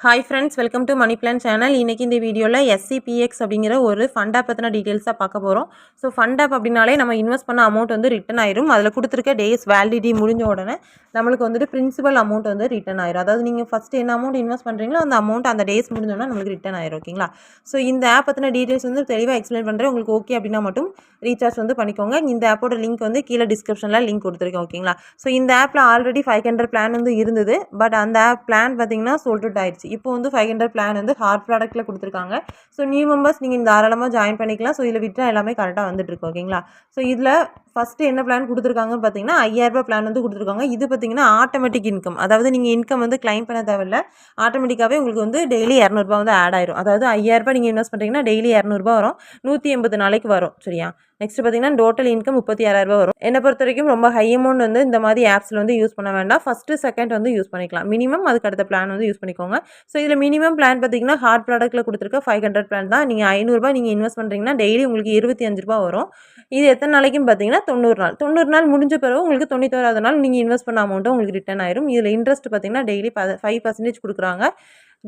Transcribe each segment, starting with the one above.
Hi friends, welcome to money plan channel. இன்றைக்கி இந்த வீடியோவில் எஸ்சிபிஎக்ஸ் அப்படிங்கிற ஒரு ஃபண்ட் ஆப் பற்றின டீட்டெயில்ஸாக பார்க்க போகிறோம். ஸோ ஃபண்ட் ஆப் அப்படின்னாலே நம்ம இன்வெஸ்ட் பண்ண அமௌண்ட் வந்து ரிட்டன் ஆயிரும். அதில் கொடுத்துருக்க டேஸ் வேலிடிட்டி முடிஞ்ச உடனே நம்மளுக்கு வந்துட்டு பிரின்சிபல் அமௌண்ட் வந்து ரிட்டன் ஆயிரும். அதாவது நீங்கள் ஃபஸ்ட்டு என்ன அமௌண்ட் இன்வெஸ்ட் பண்ணுறீங்களோ அந்த அமௌண்ட் அந்த டேஸ் முடிஞ்சோன்னா நம்மளுக்கு ரிட்டன் ஆயிரும். ஓகேங்களா? ஸோ இந்த ஆப் பற்றின டீட்டெயில்ஸ் வந்து தெளிவாக எக்ஸ்பிளைன் பண்ணுறேன். உங்களுக்கு ஓகே அப்படின்னா மட்டும் ரீசார்ஜ் வந்து பண்ணிக்கோங்க. இந்த ஆப்போட லிங்க் வந்து கீழே டிஸ்கிரிப்ஷனில் லிங்க் கொடுத்துருக்கேன். ஓகேங்களா? ஸோ இந்த ஆப்பில் ஆல்ரெடி 500 பிளான் வந்து இருந்தது. பட் அந்த ஆப் பிளான் பார்த்தீங்கன்னா சோல்ட் அவுட் ஆயிடுச்சு. இப்போ வந்து 500 பிளான் வந்து ஹார்ட் ப்ராடக்ட்டில் கொடுத்துருக்காங்க. ஸோ நியூ மெம்பர்ஸ் நீங்கள் தாராளமாக ஜாயின் பண்ணிக்கலாம். ஸோ இதில் விட்ரா எல்லாமே கரெக்டாக வந்துட்டுருக்கு. ஓகேங்களா? ஸோ இதில் ஃபஸ்ட்டு என்ன பிளான் கொடுத்துருக்காங்கன்னு பார்த்தீங்கன்னா 5000 பிளான் வந்து கொடுத்துருக்காங்க. இது பார்த்தீங்கன்னா ஆட்டோமேட்டிக் இன்கம். அதாவது நீங்கள் இன்கம் வந்து கிளைம் பண்ண தேவையில்ல. ஆட்டோமேட்டிக்காகவே உங்களுக்கு வந்து டெய்லி 200 வந்து ஆட் ஆயிரும். அதாவது 5000 நீங்கள் இன்வெஸ்ட் பண்ணுறீங்கன்னா டெய்லி 200 வரும். 180 நாளைக்கு வரும். சரியா? நெக்ஸ்ட் பார்த்தீங்கன்னா டோட்டல் இன்கம் 36,000 வரும். என்னை பொறுத்த வரைக்கும் ரொம்ப ஹை அமௌண்ட் வந்து இந்த மாதிரி ஆப்ஸில் வந்து யூஸ் பண்ண வேண்டாம். ஃபஸ்ட்டு செகண்ட் வந்து யூஸ் பண்ணிக்கலாம். மினிமம் அதுக்கு அடுத்த பிளான் வந்து யூஸ் பண்ணிக்கோங்க. ஸோ இதில் மினிமம் பிளான் பார்த்தீங்கன்னா ஹார்ட் ப்ராடக்ட்டில் கொடுத்துருக்க 500 பிளான் தான். நீங்கள் 500 நீங்கள் இன்வெஸ்ட் பண்ணுறீங்கன்னா டெய்லி உங்களுக்கு 25 வரும். இது எத்தனை நாளைக்குன்னு பார்த்தீங்கன்னா 90 நாள். 90 நாள் முடிஞ்ச பிறகு உங்களுக்கு 91வது நாள் நீங்கள் இன்வெஸ்ட் பண்ண அமௌண்ட்டு உங்களுக்கு ரிட்டர்ன் ஆயிரும். இதில் இன்ட்ரெஸ்ட் பார்த்தீங்கன்னா டெய்லி 5% கொடுக்குறாங்க.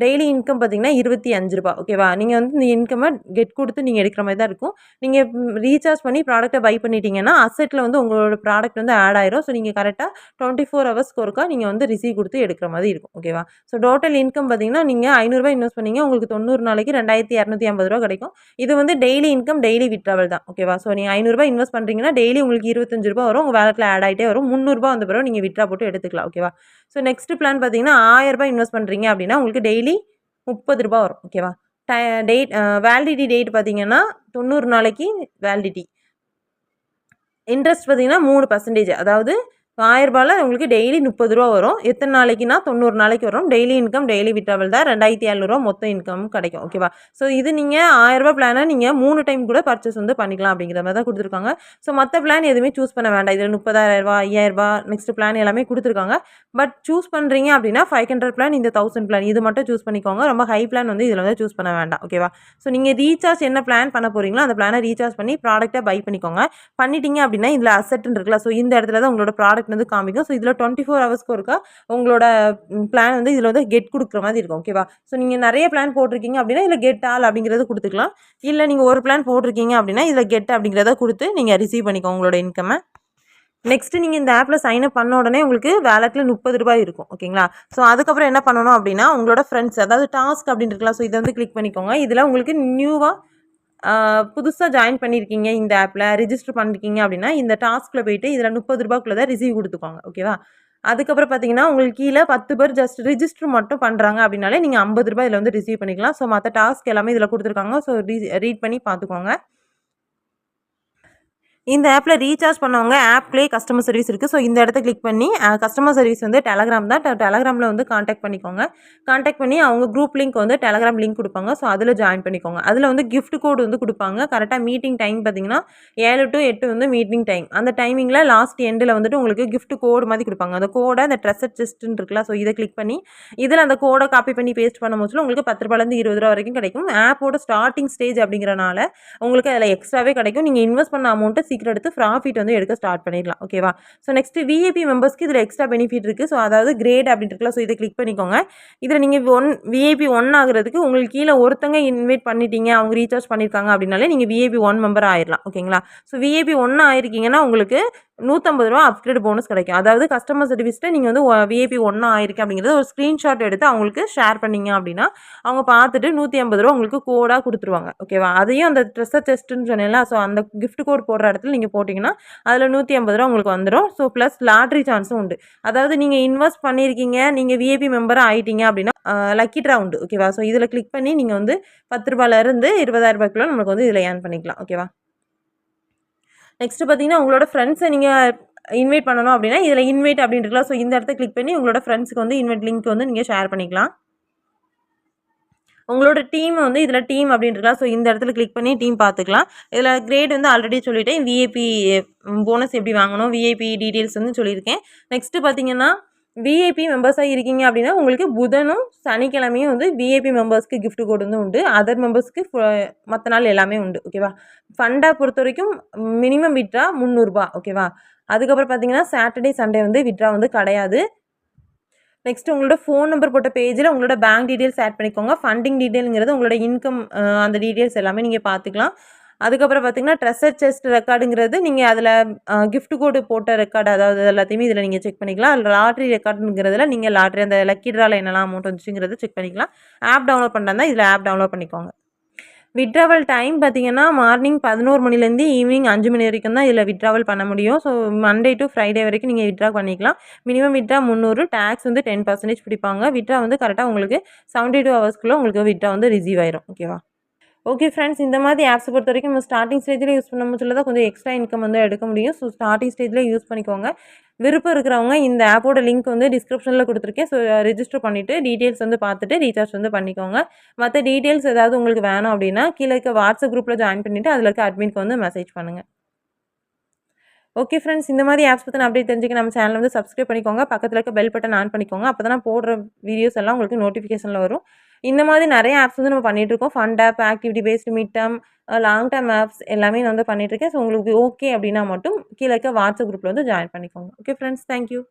டெய்லி இன்கம் பார்த்தீங்கன்னா 25. ஓகேவா? நீங்கள் வந்து இந்த இன்கம்மை கெட் கொடுத்து நீங்கள் எடுக்கிற மாதிரி தான் இருக்கும். நீங்கள் ரீசார்ஜ் பண்ணி ப்ராடக்ட்டை பை பண்ணிட்டீங்கன்னா அசெட்டில் வந்து உங்களோட ப்ராடக்ட் வந்து ஆட் ஆயிரும். ஸோ நீங்கள் கரெக்டாக 24 ஹவர்ஸ்க்கு ஒருக்கா நீங்கள் வந்து ரிசீவ் கொடுத்து எடுக்கிற மாதிரி இருக்கும். ஓகேவா? ஸோ டோட்டல் இன்கம் பார்த்தீங்கன்னா நீங்கள் 500 இன்வெஸ்ட் பண்ணீங்க, உங்களுக்கு 90 நாளைக்கு 2250 கிடைக்கும். இது வந்து டெய்லி இன்கம், டெய்லி விட்ராவல் தான். ஓகேவா? ஸோ நீங்கள் 500 இன்வெஸ்ட் பண்ணுறீங்கன்னா டெய்லி உங்களுக்கு 25 வரும். உங்கள் வேலட்டில் ஆட் ஆகிட்டே வரும். 300 வந்த பிறகு நீங்கள் விட்ரா போட்டு எடுத்துக்கலாம். ஓகேவா? ஸோ நெக்ஸ்ட் பிளான் பார்த்தீங்கன்னா 1000 இன்வெஸ்ட் பண்ணுறீங்க அப்படின்னா உங்களுக்கு டெய்லி 30 வரும். ஓகேவா? டேட் வேலிடிட்டி டேட் பார்த்தீங்கன்னா 90 நாளைக்கு வேலிடிட்டி. இன்ட்ரெஸ்ட் பார்த்தீங்கன்னா 3%. அதாவது 1000 உங்களுக்கு டெய்லி 30 வரும். எத்தனை நாளைக்குன்னா 90 நாளைக்கு வரும். டெய்லி இன்கம், டெய்லி விட்ராவல் தான். 2700 மொத்த இன்கம் கிடைக்கும். ஓகேவா? ஸோ இது நீங்கள் 1000 பிளானை நீங்கள் 3 டைம் கூட பர்ச்சேஸ் வந்து பண்ணிக்கலாம் அப்படிங்கிற மாதிரி தான் கொடுத்துருக்காங்க. ஸோ மற்ற பிளான் எதுவுமே சூஸ் பண்ண வேண்டாம். இதில் 30,000, 5000 நெக்ஸ்ட் பிளான் எல்லாமே கொடுத்துருக்காங்க. பட் சூஸ் பண்ணுறீங்க அப்படின்னா 500 பிளான், இந்த 1000 பிளான் இது மட்டும் சூஸ் பண்ணிக்கோங்க. ரொம்ப ஹை பிளான் வந்து இதில் வந்து சூஸ் பண்ண வேண்டாம். ஓகேவா? ஸோ நீங்கள் ரீசார்ஜ் என்ன பிளான் பண்ண போகிறீங்களோ அந்த பிளானை ரீசார்ஜ் பண்ணி ப்ராடக்ட்டை பை பண்ணிக்கோங்க. பண்ணிட்டீங்க அப்படின்னா இதில் அசெட்னு இருக்குல்ல, ஸோ இந்த இடத்துல தான் உங்களோட ப்ராடக்ட் வந்து காமிக்கும். ஸோ இதில் 24 ஹவர்ஸ்க்கு ஒருக்கா உங்களோட பிளான் வந்து இதில் வந்து கெட் கொடுக்குற மாதிரி இருக்கும். ஓகேவா? ஸோ நீங்கள் நிறைய பிளான் போட்டிருக்கீங்க அப்படின்னா இதில் கெட் ஆல் அப்படிங்கிறது கொடுத்துக்கலாம். இல்லை நீங்கள் ஒரு பிளான் போட்டிருக்கீங்க அப்படின்னா இதில் கெட் அப்படிங்கிறத கொடுத்து நீங்கள் ரிசீவ் பண்ணிக்கோங்க உங்களோட இன்கம்மை. நெக்ஸ்ட்டு நீங்கள் இந்த ஆப்பில் சைன் அப் பண்ண உடனே உங்களுக்கு வேலட்டில் 30 இருக்கும். ஓகேங்களா? ஸோ அதுக்கப்புறம் என்ன பண்ணணும் அப்படின்னா உங்களோட ஃப்ரெண்ட்ஸ், அதாவது டாஸ்க் அப்படின்னு இருக்கலாம். ஸோ இதை வந்து கிளிக் பண்ணிக்கோங்க. இதில் உங்களுக்கு நியூவாக புதுசாக ஜாயின் பண்ணியிருக்கீங்க, இந்த ஆப்பில் ரிஜிஸ்டர் பண்ணியிருக்கீங்க அப்படின்னா இந்த டாஸ்கில் போய்ட்டு இதில் 30 தான் ரிசீவ் கொடுத்துக்கோங்க. ஓகேவா? அதுக்கப்புறம் பார்த்தீங்கன்னா உங்களுக்கு கீழே 10 பேர் ஜஸ்ட் ரிஜிஸ்டர் மட்டும் பண்ணுறாங்க அப்படின்னாலே நீங்கள் 50 இதில் வந்து ரிசீவ் பண்ணிக்கலாம். ஸோ மற்ற டாஸ்க் எல்லாமே இதில் கொடுத்துருக்காங்க. ஸோ ரீட் பண்ணி பார்த்துக்கோங்க. இந்த ஆப்பில் ரீசார்ஜ் பண்ணவங்க ஆப்லேயே கஸ்டமர் சர்வீஸ் இருக்குது. ஸோ இந்த இடத்த கிளிக் பண்ணி கஸ்டமர் சர்வீஸ் வந்து டெலகிராம் தான். டெலகிராமில் வந்து காண்டாக்ட் பண்ணிக்கோங்க. காண்டாக்ட் பண்ணி அவங்க குரூப் லிங்க் வந்து டெலகிராம் லிங்க் கொடுப்பாங்க. ஸோ அதில் ஜாயின் பண்ணிக்கோங்க. அதில் வந்து கிஃப்ட் கோடு வந்து கொடுப்பாங்க. கரெக்டாக மீட்டிங் டைம் பார்த்தீங்கன்னா 7 to 8 வந்து மீட்டிங் டைம். அந்த டைமிங்கில் லாஸ்ட் எண்டில் வந்துட்டு உங்களுக்கு கிஃப்ட் கோடு மாதிரி கொடுப்பாங்க. அந்த கோடை அந்த ட்ரெஸ்ஸட் செஸ்ட்டுன்னு இருக்குல்ல, ஸோ இதை கிளிக் பண்ணி இதில் அந்த கோடை காப்பி பண்ணி பேஸ்ட் பண்ணும் போது உங்களுக்கு 10 20 வரைக்கும் கிடைக்கும். ஆப்போட ஸ்டார்டிங் ஸ்டேஜ் அப்படிங்கிறனால உங்களுக்கு அதில் எக்ஸ்ட்ராவே கிடைக்கும். நீங்கள் இன்வெஸ்ட் பண்ண அமௌண்ட்டு சீக்கிரம் எடுத்து ப்ராஃபிட் வந்து எடுக்க ஸ்டார்ட் பண்ணிடலாம். ஓகேவா? ஸோ நெக்ஸ்ட் விஐபி மெம்பர்ஸ்க்கு இதில் எக்ஸ்ட்ரா பெனிஃபிட் இருக்குது. ஸோ அதாவது கிரேட் அப்படின்னு இருக்குல்ல, ஸோ இதை கிளிக் பண்ணிக்கோங்க. இதில் நீங்கள் விஐபி 1 ஆகிறதுக்கு உங்களுக்கு கீழே ஒருத்தங்க இன்வைட் பண்ணிட்டீங்க, அவங்க ரீசார்ஜ் பண்ணியிருக்காங்க அப்படின்னாலே நீங்கள் விஐபி 1 மெம்பர் ஆயிடலாம். ஓகேங்களா? ஸோ விஐபி 1 ஆயிருக்கீங்கன்னா உங்களுக்கு 150 அப்கிரேட் போனஸ் கிடைக்கும். அதாவது கஸ்டமர் சர்வீஸில் நீங்கள் வந்து விஐபி 1 ஆயிருக்கு அப்படிங்கிறது ஒரு ஸ்க்ரீன்ஷாட் எடுத்து அவங்களுக்கு ஷேர் பண்ணீங்க அப்படின்னா அவங்க பார்த்துட்டு 150 உங்களுக்கு கோடாக கொடுத்துருவாங்க. ஓகேவா? அதையும் அந்த ட்ரெஸ்ஸர் டெஸ்ட்டுன்னு சொன்னேன்ல, ஸோ அந்த கிஃப்ட் கோட் போடுற இடத்துல நீங்கள் போட்டிங்கன்னா அதில் 150 உங்களுக்கு வந்துடும். ஸோ ப்ளஸ் லாட்ரி சான்ஸும் உண்டு. அதாவது நீங்கள் இன்வெஸ்ட் பண்ணியிருக்கீங்க, நீங்கள் விஐபி மெம்பராக ஆகிட்டீங்க அப்படின்னா லக்கி ட்ரா உண்டு. ஓகேவா? ஸோ இதில் கிளிக் பண்ணி நீங்கள் வந்து 10 இருந்து 20,000 நமக்கு வந்து இதில் ஏர்ன் பண்ணிக்கலாம். ஓகேவா? நெக்ஸ்ட்டு பார்த்தீங்கன்னா உங்களோட ஃப்ரெண்ட்ஸை நீங்கள் இன்வைட் பண்ணணும் அப்படின்னா இதில் இன்வைட் அப்படின்னு இருக்கலாம். ஸோ இந்த இடத்த கிளிக் பண்ணி உங்களோட ஃப்ரெண்ட்ஸுக்கு வந்து இன்வைட் லிங்க் வந்து நீங்கள் ஷேர் பண்ணிக்கலாம். உங்களோட டீம் வந்து இதில் டீம் அப்படின்னு இருக்கலாம். ஸோ இந்த இடத்துல கிளிக் பண்ணி டீம் பார்த்துக்கலாம். இதில் கிரேட் வந்து ஆல்ரெடி சொல்லிட்டேன். விஐபி போனஸ் எப்படி வாங்கணும், விஐபி டீட்டெயில்ஸ் வந்து சொல்லியிருக்கேன். நெக்ஸ்ட்டு பார்த்தீங்கன்னா விஐபி மெம்பர்ஸாக இருக்கீங்க அப்படின்னா உங்களுக்கு புதனும் சனிக்கிழமையும் வந்து விஐபி மெம்பர்ஸ்க்கு கிஃப்ட் கோடு வந்து உண்டு. அதர் மெம்பர்ஸ்க்கு மற்ற நாள் எல்லாமே உண்டு. ஓகேவா? ஃபண்டாக பொறுத்த வரைக்கும் மினிமம் விட்ரா 300. ஓகேவா? அதுக்கப்புறம் பார்த்தீங்கன்னா சாட்டர்டே சண்டே வந்து விட்ரா வந்து கிடையாது. நெக்ஸ்ட் உங்களோட ஃபோன் நம்பர் போட்ட பேஜில் உங்களோட பேங்க் டீட்டெயில்ஸ் ஆட் பண்ணிக்கோங்க. ஃபண்டிங் டீட்டெயிலுங்கிறது உங்களோட இன்கம் அந்த டீட்டெயில்ஸ் எல்லாமே நீங்கள் பார்த்துக்கலாம். அதுக்கப்புறம் பார்த்தீங்கன்னா ட்ரெஷர் செஸ்ட் ரெக்கார்டுங்கிறது நீங்கள் அதில் கிஃப்ட் கோடு போட்ட ரெக்கார்டு அதாவது எல்லாத்தையுமே இதில் நீங்கள் செக் பண்ணிக்கலாம். அதில் லாட்ரி ரெக்கார்டுங்கிறதுல நீங்கள் லாட்ரி அந்த லக்கி ட்ராவில் என்னெல்லாம் அமௌண்ட் வந்துச்சுங்கிறத செக் பண்ணிக்கலாம். ஆப் டவுன்லோட் பண்ணுறதா இதில் ஆப் டவுன்லோட் பண்ணிக்கோங்க. வித்ட்ராவல் டைம் பார்த்தீங்கன்னா மார்னிங் 11 மணிலேருந்து ஈவினிங் 5 மணி வரைக்கும் தான் இதில் வித்ட்ராவல் பண்ண முடியும். ஸோ மண்டே டு ஃப்ரைடே வரைக்கும் நீங்கள் வித்ட்ரா பண்ணிக்கலாம். மினிமம் வித்ட்ரா 300, டேக்ஸ் வந்து 10% பிடிப்பாங்க. வித்ட்ரா வந்து கரெக்டாக உங்களுக்கு 72 ஹவர்ஸ்க்குள்ளே உங்களுக்கு வித்ட்ரா வந்து ரிசீவ் ஆயிரும். ஓகேவா? ஓகே ஃப்ரெண்ட்ஸ், இந்த மாதிரி ஆப்ஸை பொறுத்த வரைக்கும் நம்ம ஸ்டார்டிங் ஸ்டேஜில் யூஸ் பண்ண முடியல தான் கொஞ்சம் எக்ஸ்ட்ரா இன்கம் வந்து எடுக்க முடியும். ஸோ ஸ்டார்டிங் ஸ்டேஜில் யூஸ் பண்ணிக்கோங்க. விருப்பம் இருக்கிறவங்க இந்த ஆப்போட லிங்க் வந்து டிஸ்கிரிப்ஷனில் கொடுத்துருக்கேன். ஸோ ரெஜிஸ்டர் பண்ணிவிட்டு டீட்டெயில்ஸ் வந்து பார்த்துட்டு ரீசார்ஜ் வந்து பண்ணிக்கோங்க. மற்ற டீட்டெயில்ஸ் ஏதாவது உங்களுக்கு வேணும் அப்படின்னா கீழே இருக்க வாட்ஸ்அப் குரூப்பில் ஜாயின் பண்ணிவிட்டு அதில் இருக்க அட்மின்க்கு வந்து மெசேஜ் பண்ணுங்கள். ஓகே ஃப்ரெண்ட்ஸ், இந்த மாதிரி ஆப்ஸ் பற்றி அப்டேட் தெரிஞ்சுக்க நம்ம சேனல் வந்து சப்ஸ்கிரைப் பண்ணிக்கோங்க. பக்கத்தில் இருக்க பெல் பட்டன் ஆன் பண்ணிக்கோங்க. அப்போ தான் நான் போடுற வீடியோஸ் எல்லாம் உங்களுக்கு நோட்டிஃபிகேஷனில் வரும். இந்த மாதிரி நிறைய ஆப்ஸ் வந்து நம்ம பண்ணிகிட்ருக்கோம். Fund app, activity based, mid term, long term apps எல்லாமே நான் வந்து பண்ணிகிட்ருக்கேன். ஸோ உங்களுக்கு ஓகே அப்படின்னா மட்டும் கீழே இருக்க வாட்ஸ்அப் குரூப்பில் வந்து ஜாயின் பண்ணிக்கோங்க. Okay friends, thank you.